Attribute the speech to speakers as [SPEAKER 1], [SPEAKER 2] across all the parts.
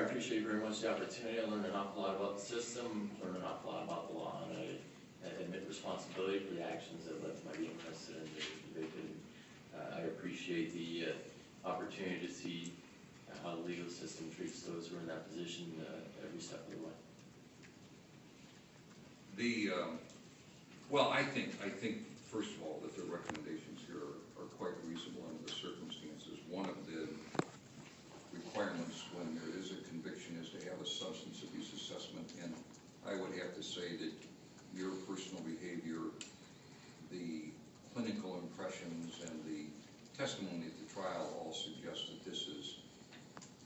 [SPEAKER 1] appreciate very much the opportunity. I learned an awful lot about the system, learned an awful lot about the law, and I admit responsibility for the actions that led to my being arrested and convicted. I appreciate the opportunity to see how the legal system treats those who are in that position every step of the way.
[SPEAKER 2] Well, I think first of all that the recommendations here are quite reasonable under the circumstances. One of the requirements when there is a conviction is to have a substance abuse assessment, and I would have to say that your personal behavior, the clinical impressions, and the testimony at the trial all suggest that this is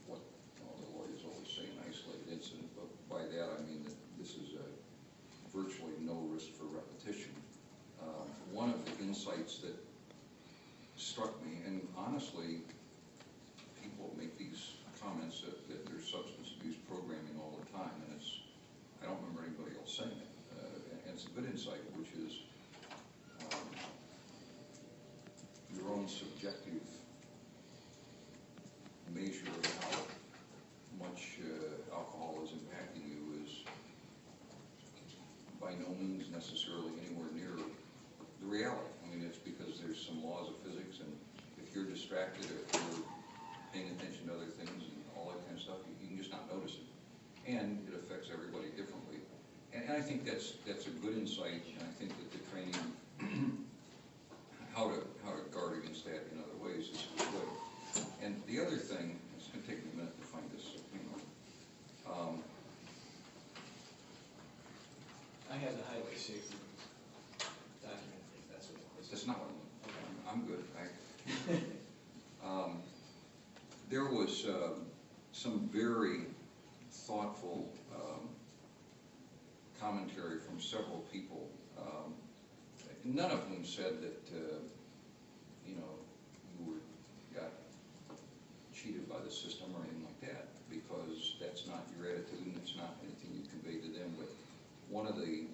[SPEAKER 2] what the lawyers always say, an isolated incident, but by that I mean that this is virtually no risk for repetition. One of the insights that struck me, and honestly, people make these comments that there's substance abuse programming all the time, and I don't remember anybody else saying it. And it's a good insight, which is your own subjective measure of how much alcohol is impacting you is by no means necessarily anywhere near the reality. I mean, it's because there's some laws of physics, and if you're distracted or if you're paying attention to other things and all that kind of stuff, you can just not notice it. And it affects everybody differently. And I think that's a good insight, and I think that the training, how to guard against that in other ways is good. And the other thing, it's going to take me a minute to find this.
[SPEAKER 3] I have the highway safety document, if that's what it is.
[SPEAKER 2] That's not what I'm good. There was some very thoughtful commentary from several people, none of whom said that you got cheated by the system or anything like that, because that's not your attitude and it's not anything you convey to them. But one of the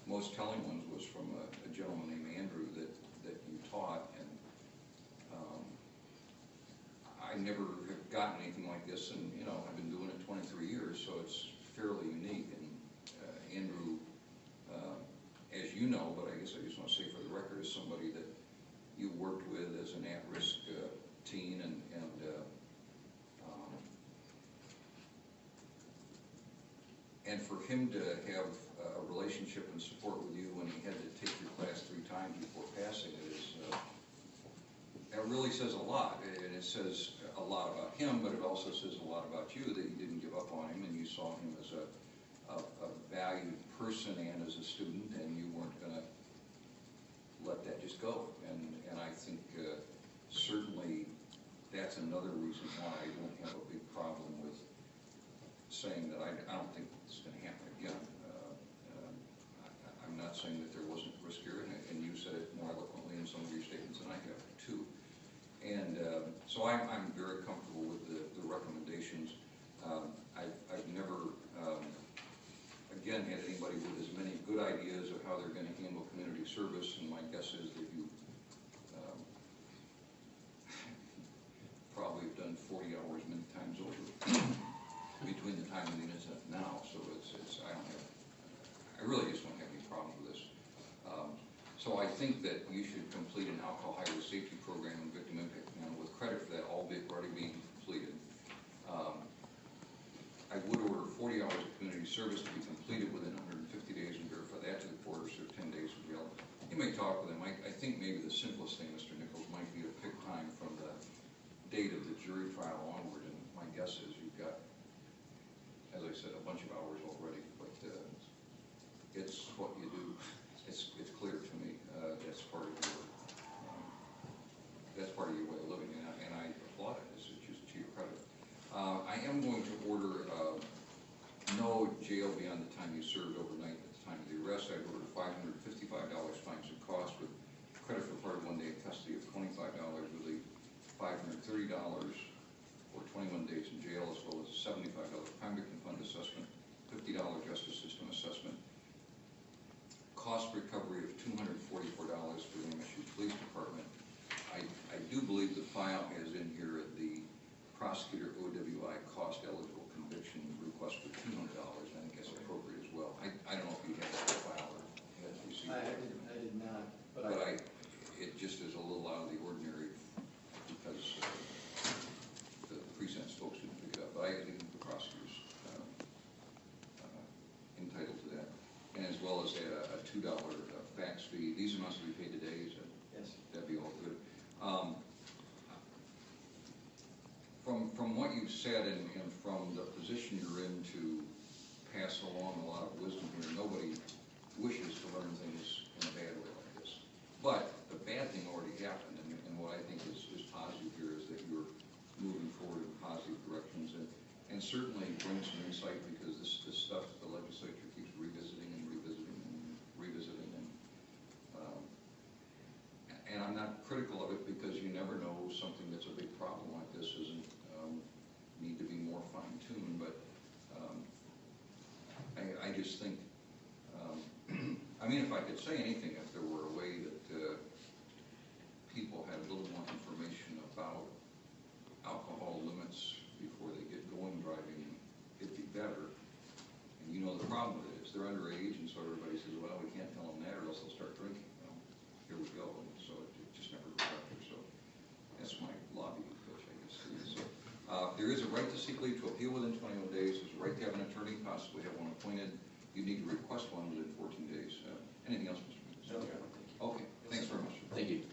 [SPEAKER 2] most telling ones was from a gentleman named Andrew that you taught, and I never have gotten anything like this, and I've been doing it 23 years, so it's fairly unique. And Andrew, as you know, but I guess I just want to say for the record, is somebody that you worked with as an at-risk teen, and for him to have a relationship and support with you when he had to take your class 3 times before passing it is, that really says a lot. And it says a lot about him, but it also says a lot about you, that you didn't give up on him and you saw him as a valued person and as a student, and you weren't going to let that just go. And I think certainly that's another reason why I don't have a big problem with saying that I don't think it's going to happen again. I'm not saying that there wasn't risk here, and you said it more eloquently in some of your statements than I have too. And so I'm very comfortable with the recommendations. I've never, again, had anybody with as many good ideas of how they're going to handle community service, and my guess is that you probably have done 40 hours many times over between the time of the incident now. So I really just don't have any problems with this. So I think that you should complete an alcohol high-risk safety program and victim impact panel with credit for that already being completed. I would order 40 hours of community service to be completed within 150 days and verify that to the court, or serve 10 days in jail. You may talk with them. I think maybe the simplest thing, Mr. Nichols, might be to pick time from the date of the jury trial onward, and my guess is you've got, as I said, a bunch of hours already, but it's what you do. It's clear to me. That's part of your way of living, and I applaud it. It's just to your credit. I am going to order no jail beyond the time you served overnight at the time of the arrest. I've ordered $555 fines and costs with credit for part of 1 day of custody of $25 with a $530 or 21 days in jail, as well as a $75 crime victim fund assessment, $50 justice system assessment, cost recovery of $244 for the MSU Police Department. I do believe the file has in here the prosecutor OWI cost eligible conviction. from the position you're in to pass along a lot of wisdom here. Nobody wishes to learn things in a bad way like this. But the bad thing already happened, and what I think is positive here is that you're moving forward in positive directions, and certainly bring some insight, because this stuff the legislature keeps revisiting and revisiting and revisiting, and I'm not critical of it, because you never know, something that's a big problem like this isn't need to be more fine-tuned, but I just think, I mean, if I could say anything, if there were a way that people had a little more information about alcohol limits before they get going driving, it'd be better. And you know the problem with it is they're underage, and so everybody says, well, we can't tell them that or else they'll start drinking. Well, here we go. And so it just never goes out there. So that's my lobbying pitch, I guess. So, there is a right to seek leave to appeal within 21 days. There's a right to have an attorney, possibly have one appointed. You need to request one within 14 days. Anything else, Mr. Meeks?
[SPEAKER 3] No.
[SPEAKER 2] Okay, thanks very much.
[SPEAKER 1] Thank you.